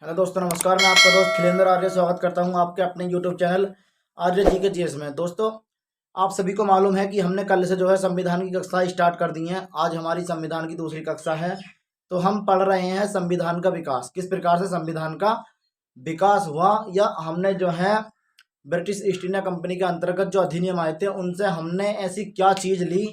Hello दोस्तों, नमस्कार। मैं आपका दोस्त खिलेंद्र आर्य स्वागत करता हूं आपके अपने यूट्यूब चैनल आर्य जी के जीएस में। दोस्तों, आप सभी को मालूम है कि हमने कल से संविधान की कक्षा स्टार्ट कर दी है। आज हमारी संविधान की दूसरी कक्षा है। तो हम पढ़ रहे हैं संविधान का विकास, किस प्रकार से संविधान का विकास हुआ, या हमने ब्रिटिश ईस्ट इंडिया कंपनी के अंतर्गत जो अधिनियम आए थे उनसे हमने ऐसी क्या चीज़ ली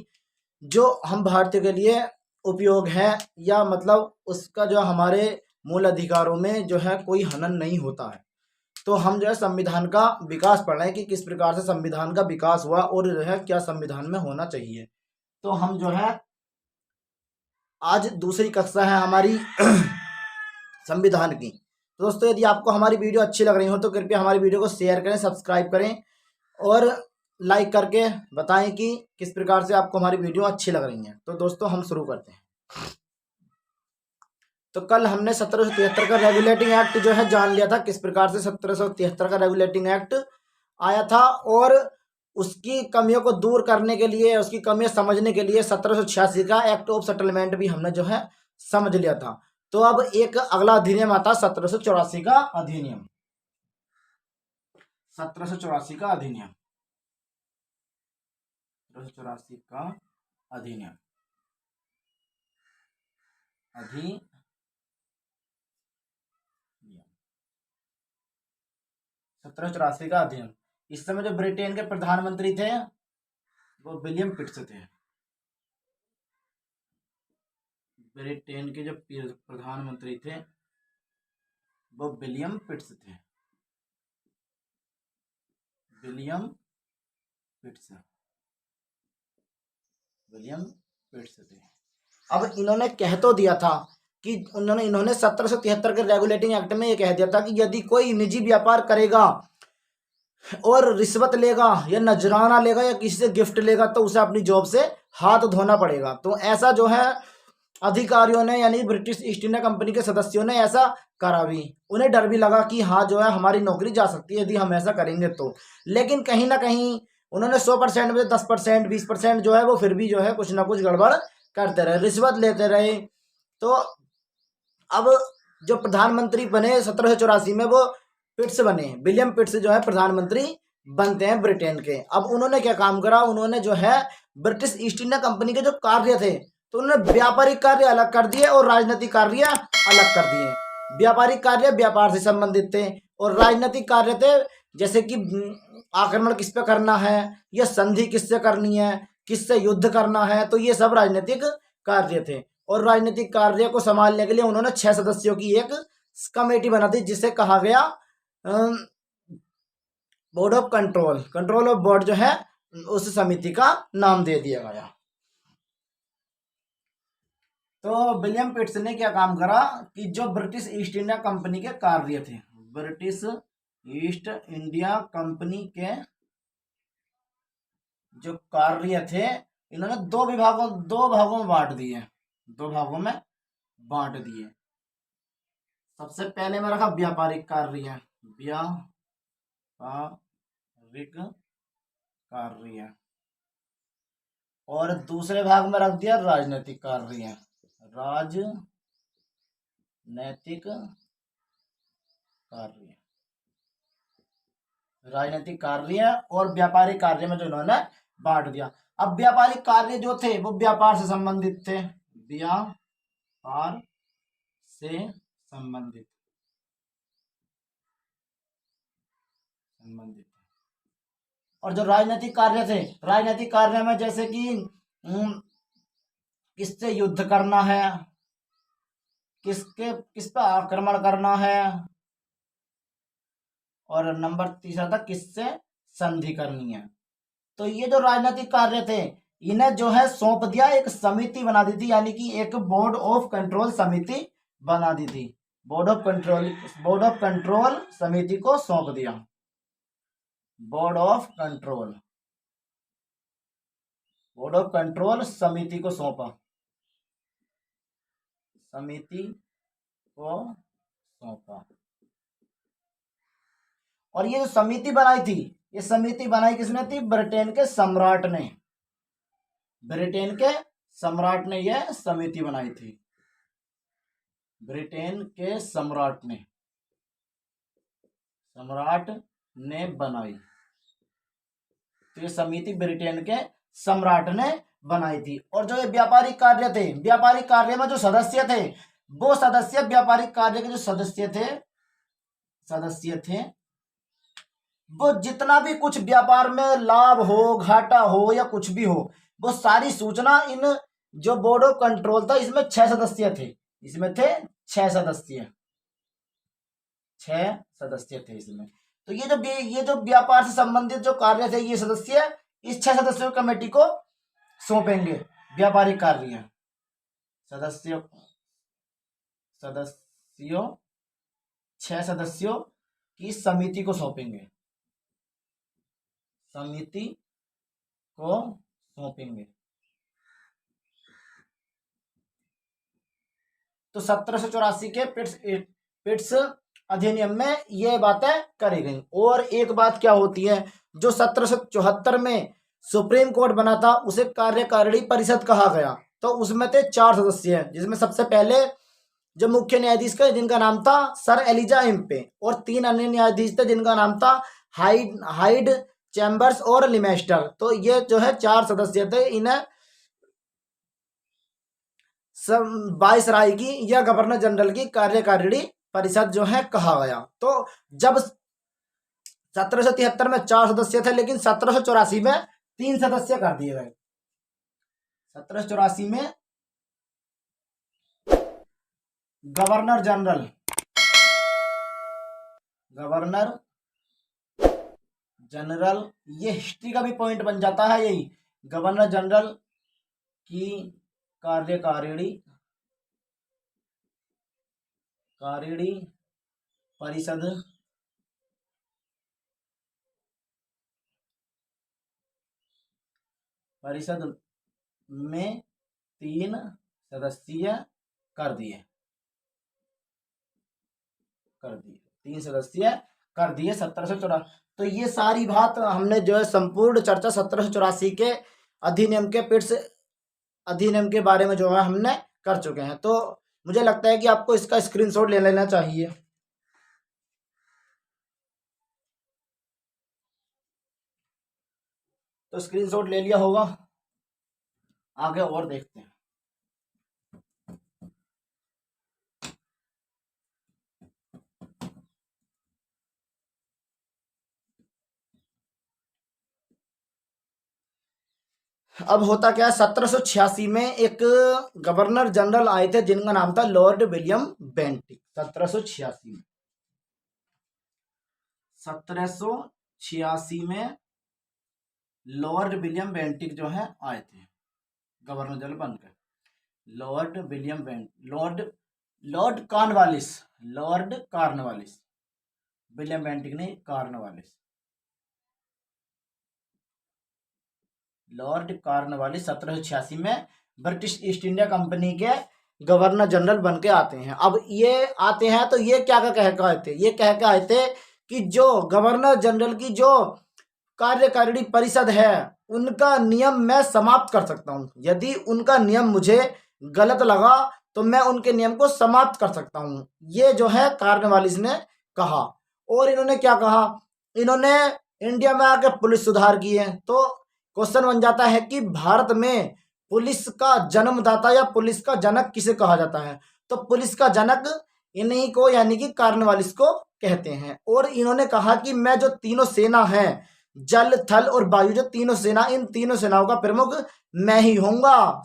जो हम भारतीय के लिए उपयोग है, या मतलब उसका हमारे मूल अधिकारों में कोई हनन नहीं होता है। तो हम संविधान का विकास पढ़ रहे हैं कि किस प्रकार से संविधान का विकास हुआ और क्या संविधान में होना चाहिए। तो हम आज दूसरी कक्षा है हमारी संविधान की। तो दोस्तों, यदि आपको हमारी वीडियो अच्छी लग रही हो तो कृपया हमारी वीडियो को शेयर करें, सब्सक्राइब करें और लाइक करके बताएं कि किस प्रकार से आपको हमारी वीडियो अच्छी लग रही है। तो दोस्तों, हम शुरू करते हैं। तो कल हमने 1773 का रेगुलेटिंग एक्ट जान लिया था, किस प्रकार से 1773 का रेगुलेटिंग एक्ट आया था, और उसकी कमियों को दूर करने के लिए, उसकी कमियां समझने के लिए 1786 का एक्ट ऑफ सेटलमेंट भी हमने समझ लिया था। तो अब एक अगला अधिनियम आता 1784 का अधिनियम। 1784 का अधिनियम, 1784 का अधिनियम, 1784 का अधिनियम। इस समय जो ब्रिटेन के प्रधानमंत्री थे वो विलियम पिट्स थे। ब्रिटेन के जो प्रधानमंत्री थे वो विलियम पिट्स थे। विलियम पिट्स, विलियम पिट्स थे। अब इन्होंने कह तो दिया था कि इन्होंने 1773 के रेगुलेटिंग एक्ट में ये कह दिया था कि यदि कोई निजी व्यापार करेगा और रिश्वत लेगा या नजराना लेगा या किसी से गिफ्ट लेगा तो उसे अपनी जॉब से हाथ धोना पड़ेगा। तो ऐसा अधिकारियों ने, यानी ब्रिटिश ईस्ट इंडिया कंपनी के सदस्यों ने ऐसा करा भी। उन्हें डर भी लगा कि हाँ हमारी नौकरी जा सकती है यदि हम ऐसा करेंगे तो। लेकिन कहीं ना कहीं उन्होंने 100% में 10%, 20% वो फिर भी कुछ ना कुछ गड़बड़ करते रहे, रिश्वत लेते रहे। तो अब जो प्रधानमंत्री बने 1784 में वो पिट्स बने, विलियम पिट्स प्रधानमंत्री बनते हैं ब्रिटेन के। अब उन्होंने क्या काम करा, उन्होंने ब्रिटिश ईस्ट इंडिया कंपनी के जो कार्य थे तो उन्होंने व्यापारिक कार्य अलग कर दिए और राजनीतिक कार्य अलग कर दिए। व्यापारिक कार्य व्यापार से संबंधित थे और राजनीतिक कार्य थे जैसे कि आक्रमण किस पे करना है, या संधि किससे करनी है, किससे युद्ध करना है, तो ये सब राजनीतिक कार्य थे। और राजनीतिक कार्य को संभालने के लिए उन्होंने 6 सदस्यों की एक कमेटी बना दी जिसे कहा गया board of control. Control of board उस समिति का नाम दे दिया गया। तो विलियम पिट्स ने क्या काम करा कि जो ब्रिटिश ईस्ट इंडिया कंपनी के कार्य थे, ब्रिटिश ईस्ट इंडिया कंपनी के जो कार्य थे, इन्होंने दो भागों में बांट दिए, 2 भागों में बांट दिए। सबसे पहले में रखा व्यापारिक कार्य, व्यापारिक कार्य, और दूसरे भाग में रख दिया राजनीतिक कार्य, राजनीतिक कार्य, राजनीतिक कार्य और व्यापारिक कार्य में इन्होंने बांट दिया। अब व्यापारिक कार्य जो थे वो व्यापार से संबंधित थे, व्यापार से संबंधित और जो राजनीतिक कार्य थे, राजनीतिक कार्य में जैसे कि किससे युद्ध करना है, किस पर आक्रमण करना है, और नंबर तीसरा था किससे संधि करनी है। तो ये जो राजनीतिक कार्य थे इन्हें सौंप दिया, एक समिति बना दी थी, यानी कि एक बोर्ड ऑफ कंट्रोल समिति बना दी थी। बोर्ड ऑफ कंट्रोल समिति को सौंप दिया, बोर्ड ऑफ कंट्रोल समिति को सौंपा, और ये जो समिति बनाई थी, ये समिति बनाई किसने थी? ब्रिटेन के सम्राट ने। ब्रिटेन के सम्राट ने यह समिति बनाई थी, ब्रिटेन के सम्राट ने। सम्राट ने बनाई। तो ये समिति ब्रिटेन के सम्राट ने बनाई थी। और जो ये व्यापारिक कार्य थे, व्यापारिक कार्य में जो सदस्य थे, वो सदस्य व्यापारिक कार्य के जो सदस्य थे वो जितना भी कुछ व्यापार में लाभ हो, घाटा हो या कुछ भी हो, वो सारी सूचना इन जो बोर्ड ऑफ कंट्रोल था, इसमें 6 सदस्य थे, इसमें थे 6 सदस्य, 6 सदस्य थे इसमें। तो ये जो व्यापार से संबंधित जो कार्य थे, ये सदस्य इस 6 सदस्यों कमेटी को सौंपेंगे। व्यापारिक कार्य सदस्यों 6 सदस्यों की समिति को सौंपेंगे, समिति को सौंपेंगे। तो 1784 के पिट्स अधिनियम में ये बातें करी गई। और एक बात क्या होती है, जो 1774 में सुप्रीम कोर्ट बना था उसे कार्यकारिणी परिषद कहा गया। तो उसमें थे 4 सदस्य हैं, जिसमें सबसे पहले जो मुख्य न्यायाधीश का जिनका नाम था सर एलिजा इम्पे, और 3 अन्य न्यायाधीश थे जिनका नाम था हाइड, चैम्बर्स और लिमेस्टर। तो ये जो है 4 सदस्य थे, इन्हें वाइसराय की या गवर्नर जनरल की कार्यकारिणी परिषद जो है कहा गया। तो जब 1773 में 4 सदस्य थे, लेकिन 1784 में 3 सदस्य कर दिए गए। 1784 में गवर्नर जनरल, ये हिस्ट्री का भी पॉइंट बन जाता है यही, गवर्नर जनरल की कार्यकारिणी परिषद में 3 सदस्य कर दिए 3 सदस्य कर दिए 1784। तो ये सारी बात हमने जो है संपूर्ण चर्चा 1784 के अधिनियम के पिट्स अधिनियम के बारे में जो है हमने कर चुके हैं। तो मुझे लगता है कि आपको इसका स्क्रीनशॉट ले लेना चाहिए। तो स्क्रीनशॉट ले लिया होगा, आगे और देखते हैं। अब होता क्या है, 1786 में एक गवर्नर जनरल आए थे जिनका नाम था लॉर्ड विलियम बेंटिक। 1786 में लॉर्ड विलियम बेंटिक जो है आए थे गवर्नर जनरल बनकर। लॉर्ड कार्नवालिस, विलियम बेंटिक ने कार्नवालिस, लॉर्ड कार्नवालिस 1786 में ब्रिटिश ईस्ट इंडिया कंपनी के गवर्नर जनरल बन के आते हैं। अब ये आते हैं तो ये क्या कह के आए थे, ये कह के आए थे कि जो गवर्नर जनरल की जो कार्यकारिणी परिषद है उनका नियम मैं समाप्त कर सकता हूं। यदि उनका नियम मुझे गलत लगा तो मैं उनके नियम को समाप्त कर सकता हूं। ये जो है कार्नवालिस ने कहा। और इन्होंने क्या कहा, इन्होंने इंडिया में आके पुलिस सुधार किए। तो क्वेश्चन बन जाता है कि भारत में पुलिस का जन्मदाता या पुलिस का जनक किसे कहा जाता है। तो पुलिस का जनक इन्हीं को यानी कि कार्नवालिस को कहते हैं। और इन्होंने कहा कि मैं जो तीनों सेना है, जल थल और वायु, जो तीनों सेना, इन तीनों सेनाओं का प्रमुख मैं ही होऊंगा,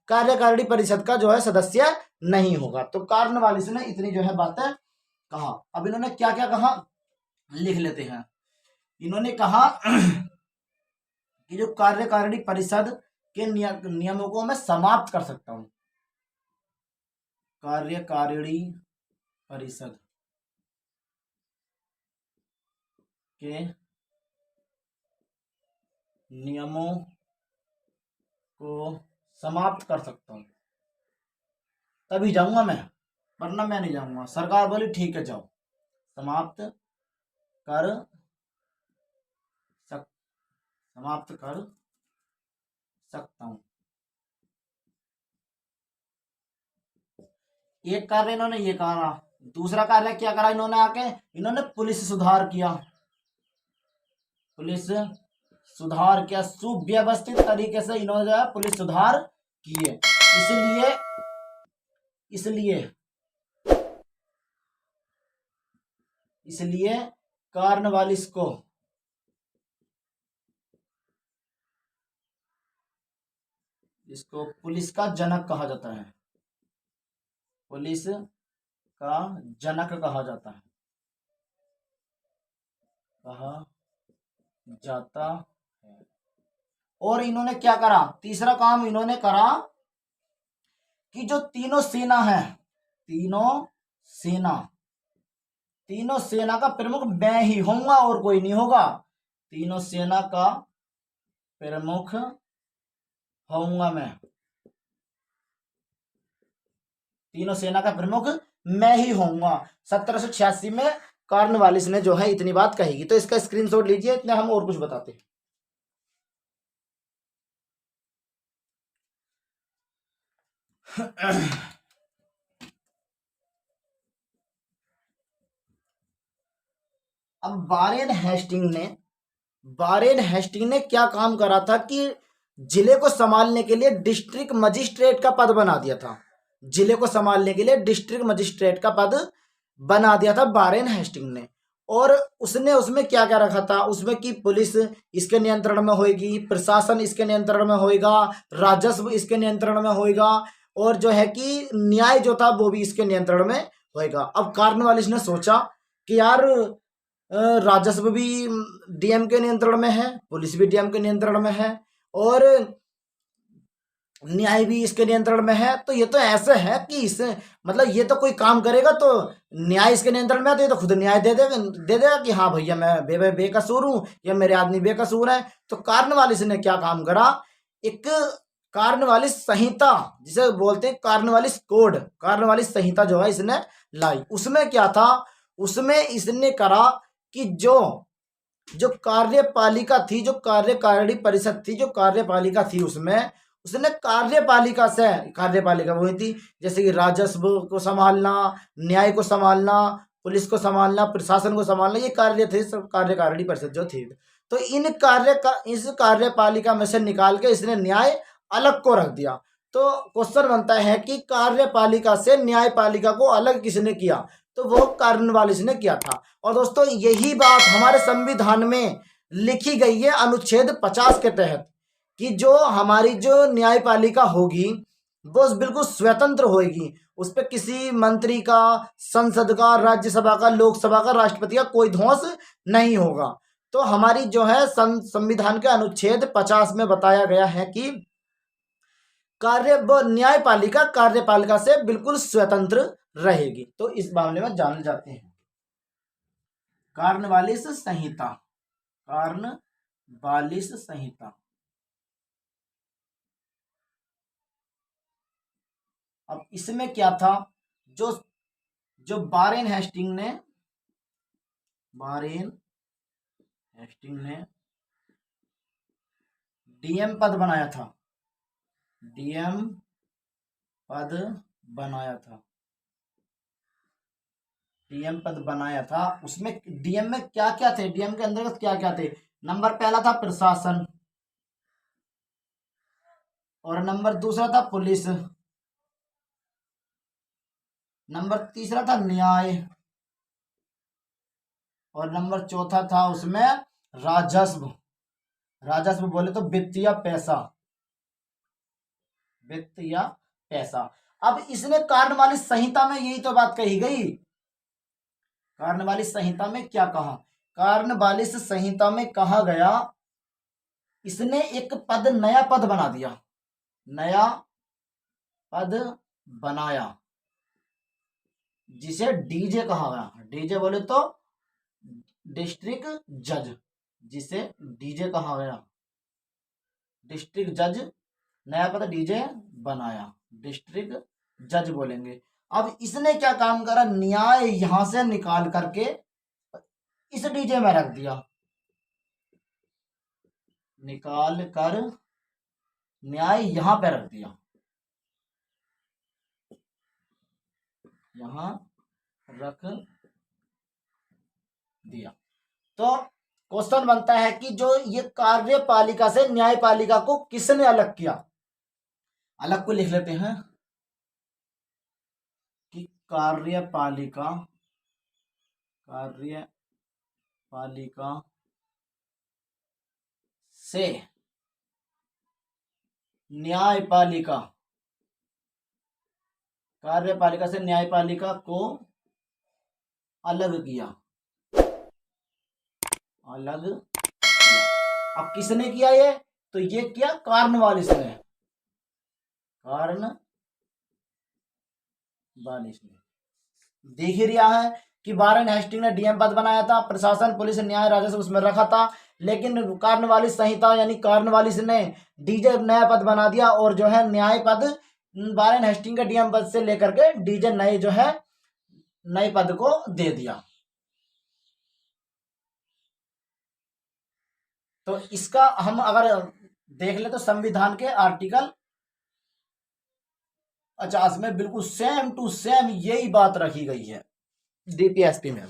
कार्यकारिणी परिषद का जो है सदस्य नहीं होगा। तो कार्नवालिस ने इतनी जो है बातें कहा। अब इन्होंने क्या क्या कहा लिख लेते हैं। इन्होंने कहा कि जो कार्यकारिणी परिषद के नियमों को मैं समाप्त कर सकता हूं। कार्यकारिणी परिषद के नियमों को समाप्त कर सकता हूं, तभी जाऊंगा मैं, वरना मैं नहीं जाऊंगा। सरकार बोली ठीक है जाओ, समाप्त कर सकता हूं। एक कार्य इन्होंने ये कहा दूसरा कार्य क्या करा इन्होंने आके, इन्होंने पुलिस सुधार किया, पुलिस सुधार किया, सुव्यवस्थित तरीके से इन्होंने जो है पुलिस सुधार किए। इसलिए इसलिए इसलिए कार्नवालिस को इसको पुलिस का जनक कहा जाता है, पुलिस का जनक कहा जाता है, कहा जाता है। और इन्होंने क्या करा, तीसरा काम इन्होंने करा कि जो तीनों सेना है, तीनों सेना का प्रमुख मैं ही होऊंगा और कोई नहीं होगा। तीनों सेना का प्रमुख होऊंगा मैं, तीनों सेना का प्रमुख मैं ही होऊंगा। 1786 में कार्नवालिस ने जो है इतनी बात कहेगी। तो इसका स्क्रीनशॉट लीजिए, इतने हम और कुछ बताते हैं। अब बारेन हेस्टिंग ने क्या काम करा था कि जिले को संभालने के लिए डिस्ट्रिक्ट मजिस्ट्रेट का पद बना दिया था, जिले को संभालने के लिए डिस्ट्रिक्ट मजिस्ट्रेट का पद बना दिया था बारेन हेस्टिंग ने। और उसने उसमें क्या क्या रखा था, उसमें कि पुलिस इसके नियंत्रण में होगी, प्रशासन इसके नियंत्रण में होएगा, राजस्व इसके नियंत्रण में होएगा, और जो है कि न्याय जो था वो भी इसके नियंत्रण में होएगा। अब कार्नवालिस ने सोचा कि यार राजस्व भी डीएम के नियंत्रण में है, पुलिस भी डीएम के नियंत्रण में है, और न्याय भी इसके नियंत्रण में है। तो ये तो ऐसे है कि इस मतलब ये तो कोई काम करेगा तो न्याय इसके नियंत्रण में आता है तो खुद न्याय दे देगा कि हाँ भैया मैं बेकसूर हूं या मेरे आदमी बेकसूर है। तो कार्नवालिस ने क्या काम करा, एक कार्नवालिस संहिता जिसे बोलते हैं, कार्नवालिस कोड, कार्नवालिस संहिता जो है इसने लाई। उसमें क्या था, उसमें इसने करा कि जो कार्यपालिका थी, जो कार्यकारिणी परिषद थी, जो कार्यपालिका थी, उसने कार्यपालिका वही थी जैसे कि राजस्व को संभालना, न्याय को संभालना, पुलिस को संभालना, प्रशासन को संभालना, ये कार्य थे सब कार्यकारिणी परिषद जो थी। तो इस कार्यपालिका में से निकाल के इसने न्याय अलग को रख दिया। तो क्वेश्चन बनता है कि कार्यपालिका से न्यायपालिका को अलग किसने किया, तो वो कार्नवालिस ने किया था। और दोस्तों यही बात हमारे संविधान में लिखी गई है अनुच्छेद 50 के तहत कि जो हमारी जो न्यायपालिका होगी वो बिल्कुल स्वतंत्र होगी, उस पर किसी मंत्री का, संसद का, राज्यसभा का, लोकसभा का, राष्ट्रपति का कोई धौंस नहीं होगा। तो हमारी जो है संविधान के अनुच्छेद 50 में बताया गया है कि न्यायपालिका कार्यपालिका से बिल्कुल स्वतंत्र रहेगी। तो इस मामले में जान जाते हैं कार्नवालिस संहिता, कार्नवालिस संहिता। अब इसमें क्या था, जो बारेन हेस्टिंग ने डीएम पद बनाया था, डीएम पद बनाया था, उसमें डीएम में क्या क्या थे, डीएम के अंतर्गत क्या क्या थे। नंबर पहला था प्रशासन, और नंबर दूसरा था पुलिस, नंबर तीसरा था न्याय, और नंबर चौथा था उसमें राजस्व। राजस्व बोले तो वित्त या पैसा। अब इसने कार्नवालिस संहिता में यही तो बात कही गई। कार्नवालिस संहिता में क्या कहा, कार्नवालिस संहिता में कहा गया, इसने एक नया पद बना दिया, नया पद बनाया जिसे डीजे कहा गया। डीजे बोले तो डिस्ट्रिक्ट जज, जिसे डीजे कहा गया, डिस्ट्रिक्ट जज, नया पद डीजे बनाया, डिस्ट्रिक्ट जज बोलेंगे। अब इसने क्या काम करा, न्याय यहां से निकाल करके इस डीजे में रख दिया, निकाल कर न्याय यहां पे रख दिया, यहां रख दिया। तो क्वेश्चन बनता है कि जो ये कार्यपालिका से न्यायपालिका को किसने अलग किया। अलग को लिख लेते हैं कि कार्यपालिका से न्यायपालिका को अलग किया। अब किसने किया ये, तो ये किया कॉर्नवालिस ने। देख ही रहा है कि वारेन हेस्टिंग ने डीएम पद बनाया था, प्रशासन, पुलिस, न्याय, राजस्व उसमें रखा था, लेकिन कॉर्नवालिस संहिता यानी कॉर्नवालिस ने डीजे नया पद बना दिया और जो है न्याय पद वारेन हेस्टिंग के डीएम पद से लेकर के डीजे नए जो है नए पद को दे दिया। तो इसका हम अगर देख ले तो संविधान के आर्टिकल 50 में बिल्कुल सेम टू सेम यही बात रखी गई है डीपीएसपी में।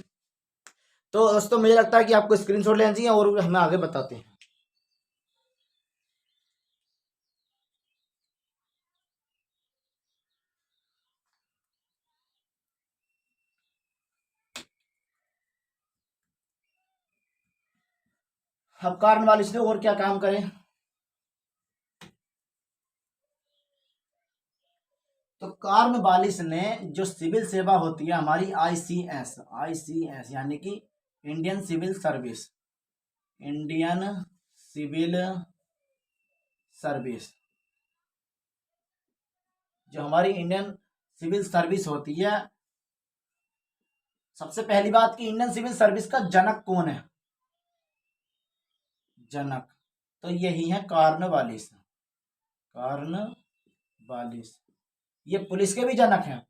तो दोस्तों मुझे लगता है कि आपको स्क्रीनशॉट लेना चाहिए और हमें आगे बताते हैं। अब कॉर्नवालिस ने और क्या काम करें, तो कॉर्नवालिस ने जो सिविल सेवा होती है हमारी आईसीएस यानी कि इंडियन सिविल सर्विस, जो हमारी इंडियन सिविल सर्विस होती है, सबसे पहली बात कि इंडियन सिविल सर्विस का जनक कौन है, तो यही है कॉर्नवालिस। ये पुलिस के भी जनक हैं,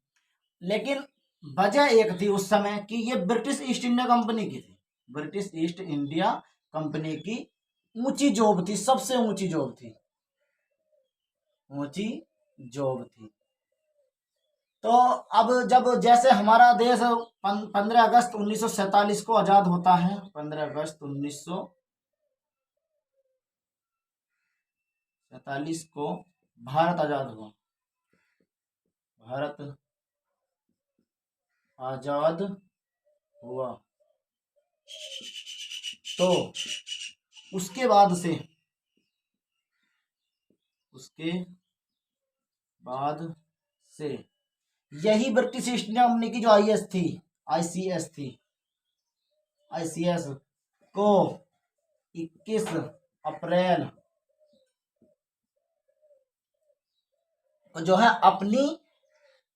लेकिन वजह एक थी उस समय कि ये ब्रिटिश ईस्ट इंडिया कंपनी की थी। ब्रिटिश ईस्ट इंडिया कंपनी की ऊंची जॉब थी, सबसे ऊंची जॉब थी। तो अब जब जैसे हमारा देश 15 अगस्त 1947 को आजाद होता है, 15 अगस्त 1947 को भारत आजाद हुआ, तो उसके बाद से यही ब्रिटिश ईस्ट इंडिया कंपनी की जो आईसीएस को 21 अप्रैल जो है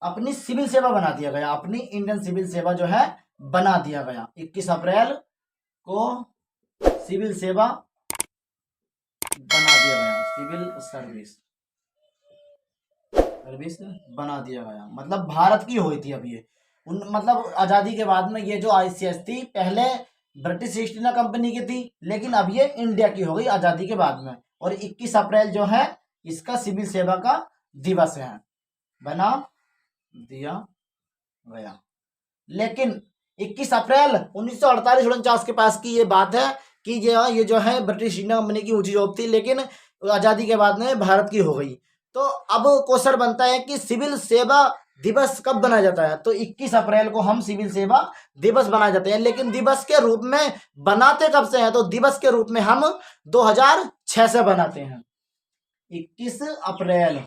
अपनी सिविल सेवा बना दिया गया, अपनी इंडियन सिविल सेवा जो है बना दिया गया। 21 अप्रैल को सिविल सेवा बना दिया गया, सिविल सर्विस बना दिया गया, मतलब भारत की हुई थी। अब ये मतलब आज़ादी के बाद में ये जो आईसीएस थी पहले ब्रिटिश ईस्ट इंडिया कंपनी की थी, लेकिन अब ये इंडिया की हो गई आज़ादी के बाद में। और 21 अप्रैल जो है इसका सिविल सेवा का दिवस है, बना दिया गया। लेकिन 21 अप्रैल 1948-49 के पास की ये बात है कि ये जो है ब्रिटिश इंडिया कंपनी की ऊंची जॉब थी, लेकिन आज़ादी के बाद में भारत की हो गई। तो अब क्वेश्चन बनता है कि सिविल सेवा दिवस कब बनाया जाता है, तो 21 अप्रैल को हम सिविल सेवा दिवस बनाए जाते हैं। लेकिन दिवस के रूप में बनाते कब से हैं, तो दिवस के रूप में हम 2006 से बनाते हैं। 21 अप्रैल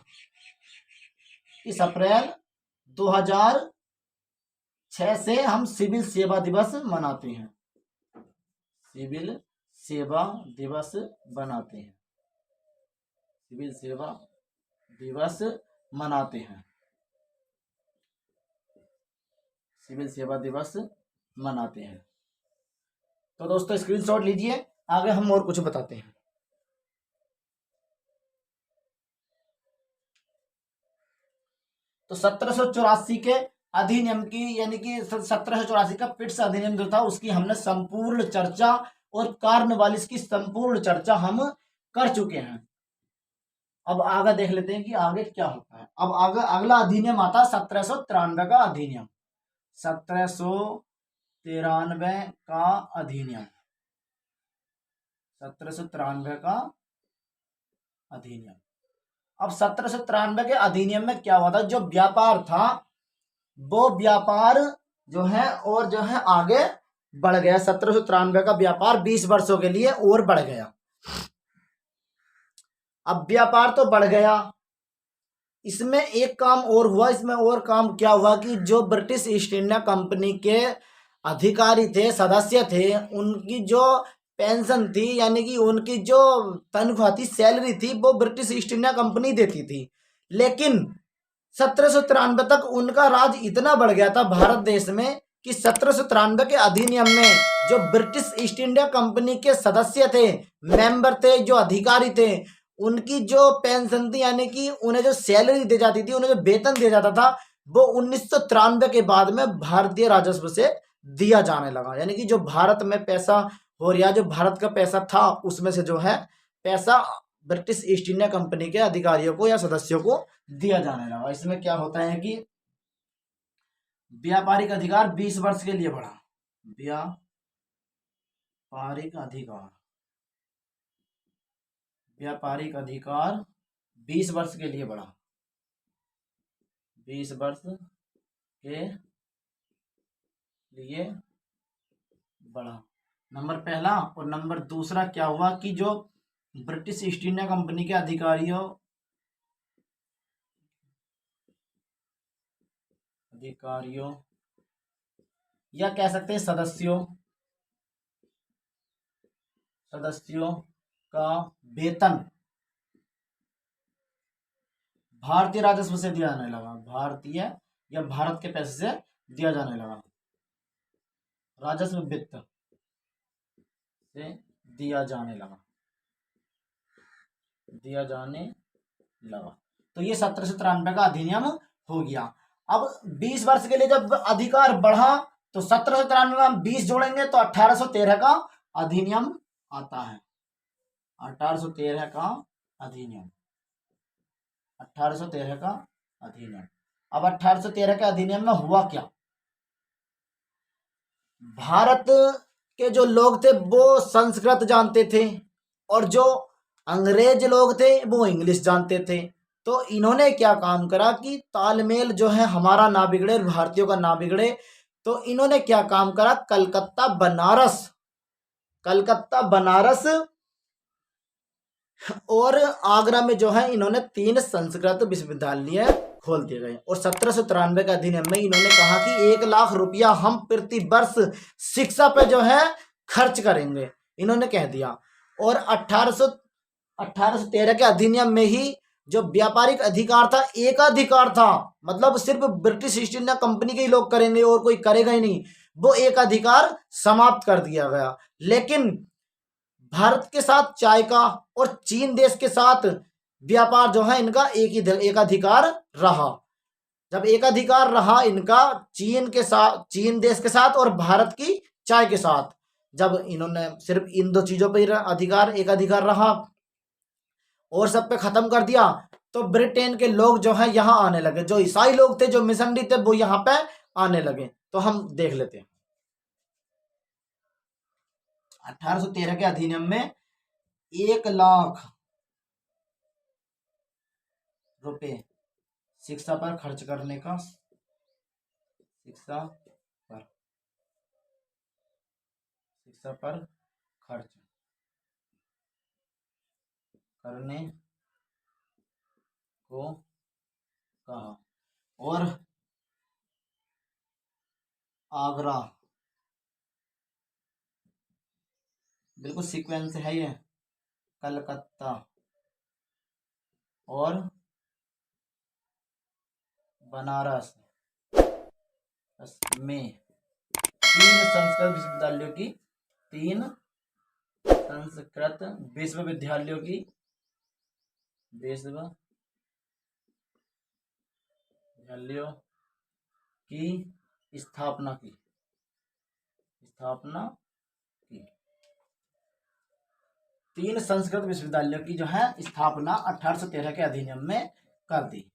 2006 से हम सिविल सेवा दिवस मनाते हैं। सिविल सेवा दिवस मनाते हैं। तो दोस्तों स्क्रीनशॉट लीजिए, आगे हम और कुछ बताते हैं। तो 1784 के अधिनियम की यानी कि 1784 का पिट्स अधिनियम जो था उसकी हमने संपूर्ण चर्चा और कॉर्नवालिस की संपूर्ण चर्चा हम कर चुके हैं। अब आगे देख लेते हैं कि आगे क्या होता है। अब आगे अगला अधिनियम आता है 1793 का अधिनियम। 1793 का अधिनियम, 1793 का अधिनियम। अब 1793 के अधिनियम में क्या हुआ था, जो व्यापार था वो व्यापार जो है और जो है आगे बढ़ गया। 1793 का व्यापार 20 वर्षों के लिए और बढ़ गया। अब व्यापार तो बढ़ गया, इसमें एक काम और हुआ। इसमें और काम क्या हुआ कि जो ब्रिटिश ईस्ट इंडिया कंपनी के अधिकारी थे, सदस्य थे, उनकी जो पेंशन थी यानी कि उनकी जो तनख्वाह थी, सैलरी थी, वो ब्रिटिश ईस्ट इंडिया कंपनी देती थी। लेकिन 1793 तक उनका राज इतना बढ़ गया था भारत देश में कि 1793 के अधिनियम में जो ब्रिटिश ईस्ट इंडिया कंपनी के सदस्य थे, मेंबर थे, जो अधिकारी थे, उनकी जो पेंशन थी यानी कि उन्हें जो सैलरी दी जाती थी, उन्हें जो वेतन दिया जाता था, वो 1993 के बाद में भारतीय राजस्व से दिया जाने लगा। यानी कि जो भारत में पैसा हो रहा, जो भारत का पैसा था, उसमें से जो है पैसा ब्रिटिश ईस्ट इंडिया कंपनी के अधिकारियों को या सदस्यों को दिया जाने लगा। इसमें क्या होता है कि व्यापारिक अधिकार 20 वर्ष के लिए बढ़ा। व्यापारिक अधिकार 20 वर्ष के लिए बढ़ा, 20 वर्ष के लिए बढ़ा, नंबर पहला। और नंबर दूसरा क्या हुआ कि जो ब्रिटिश ईस्ट इंडिया कंपनी के अधिकारियों या कह सकते हैं सदस्यों का वेतन भारतीय राजस्व से दिया जाने लगा। भारतीय या भारत के पैसे से दिया जाने लगा, राजस्व वित्त से दिया जाने लगा। तो ये 1793 का अधिनियम हो गया। अब 20 वर्ष के लिए जब अधिकार बढ़ा तो 1793 में हम 20 जोड़ेंगे तो 1813 का अधिनियम आता है। 1813 का अधिनियम, 1813 का अधिनियम। अब 1813 के अधिनियम में हुआ क्या, भारत के जो लोग थे वो संस्कृत जानते थे और जो अंग्रेज लोग थे वो इंग्लिश जानते थे। तो इन्होंने क्या काम करा कि तालमेल जो है हमारा ना बिगड़े, भारतीयों का ना बिगड़े, तो इन्होंने क्या काम करा, कलकत्ता बनारस और आगरा में जो है इन्होंने 3 संस्कृत विश्वविद्यालय खोल दिए गए। और 1793 के अधिनियम में इन्होंने कहा कि 1 लाख रुपया हम प्रति वर्ष शिक्षा पे जो है खर्च करेंगे, इन्होंने कह दिया। और 1813 के अधिनियम में ही जो व्यापारिक अधिकार था, एकाधिकार था, मतलब सिर्फ ब्रिटिश ईस्ट इंडिया कंपनी के ही लोग करेंगे और कोई करेगा ही नहीं, वो एकाधिकार समाप्त कर दिया गया। लेकिन भारत के साथ चाय का और चीन देश के साथ व्यापार जो है इनका एकाधिकार रहा। जब एकाधिकार रहा इनका चीन देश के साथ और भारत की चाय के साथ, जब इन्होंने सिर्फ इन 2 चीजों पर एकाधिकार रहा और सब पे खत्म कर दिया, तो ब्रिटेन के लोग जो है यहाँ आने लगे, जो ईसाई लोग थे, जो मिशनरी थे, वो यहाँ पे आने लगे। तो हम देख लेते हैं 1813 के अधिनियम में 1 लाख रुपए शिक्षा पर खर्च करने का, शिक्षा पर खर्च करने को कहा। और आगरा, बिल्कुल सीक्वेंस है ये, कलकत्ता और बनारस में 3 संस्कृत विश्वविद्यालयों की, 3 संस्कृत विश्वविद्यालयों की स्थापना की। 3 संस्कृत विश्वविद्यालयों की जो है स्थापना 1813 के अधिनियम में कर दी।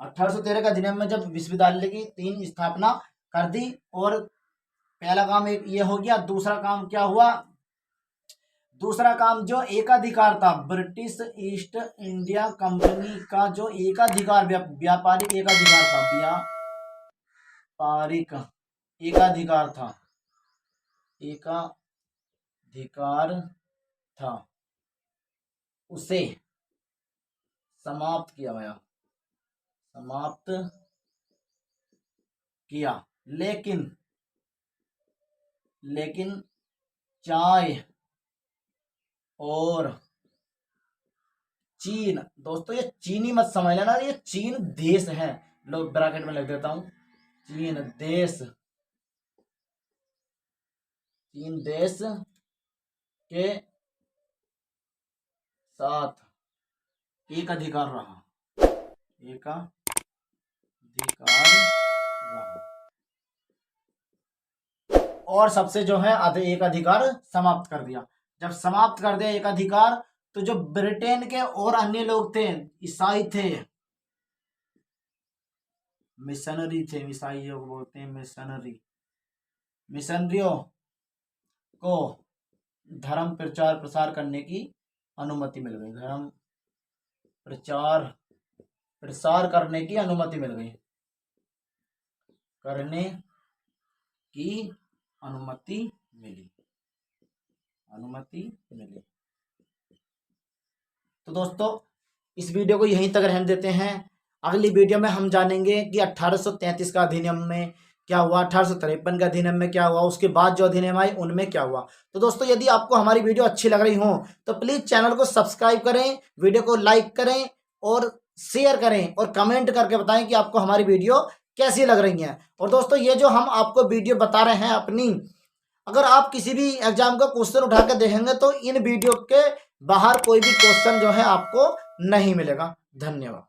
1813 के अधिनियम में जब विश्वविद्यालय की 3 स्थापना कर दी, और पहला काम एक ये हो गया। दूसरा काम क्या हुआ? दूसरा काम जो एकाधिकार था, ब्रिटिश ईस्ट इंडिया कंपनी का जो एकाधिकार, व्यापारिक एकाधिकार था, व्यापारिक एकाधिकार था, एकाधिकार था, उसे समाप्त किया गया, समाप्त किया। लेकिन चाय और चीन, दोस्तों ये चीनी मत समझ लेना, ये चीन देश है, लोग ब्रैकेट में लिख देता हूं, चीन देश, चीन देश के साथ एक अधिकार रहा, एक अधिकार रहा, और सबसे जो है एक अधिकार समाप्त कर दिया। जब समाप्त कर दिया एक अधिकार, तो जो ब्रिटेन के और अन्य लोग थे, ईसाई थे, मिशनरी थे, ईसाइयों को बोलते हैं मिशनरी, मिशनरियों को धर्म प्रचार प्रसार करने की अनुमति मिल गई, धर्म प्रचार प्रसार करने की अनुमति मिल गई, करने की अनुमति मिली, अनुमति मिली। तो दोस्तों इस वीडियो को यहीं तक रहने देते हैं। अगली वीडियो में हम जानेंगे कि 1833 का अधिनियम में क्या हुआ, 1853 का अधिनियम में क्या हुआ, उसके बाद जो अधिनियम आए उनमें क्या हुआ। तो दोस्तों यदि आपको हमारी वीडियो अच्छी लग रही हो तो प्लीज़ चैनल को सब्सक्राइब करें, वीडियो को लाइक करें और शेयर करें, और कमेंट करके बताएं कि आपको हमारी वीडियो कैसी लग रही है। और दोस्तों ये जो हम आपको वीडियो बता रहे हैं अपनी, अगर आप किसी भी एग्जाम का क्वेश्चन उठा के देखेंगे तो इन वीडियो के बाहर कोई भी क्वेश्चन जो है आपको नहीं मिलेगा। धन्यवाद।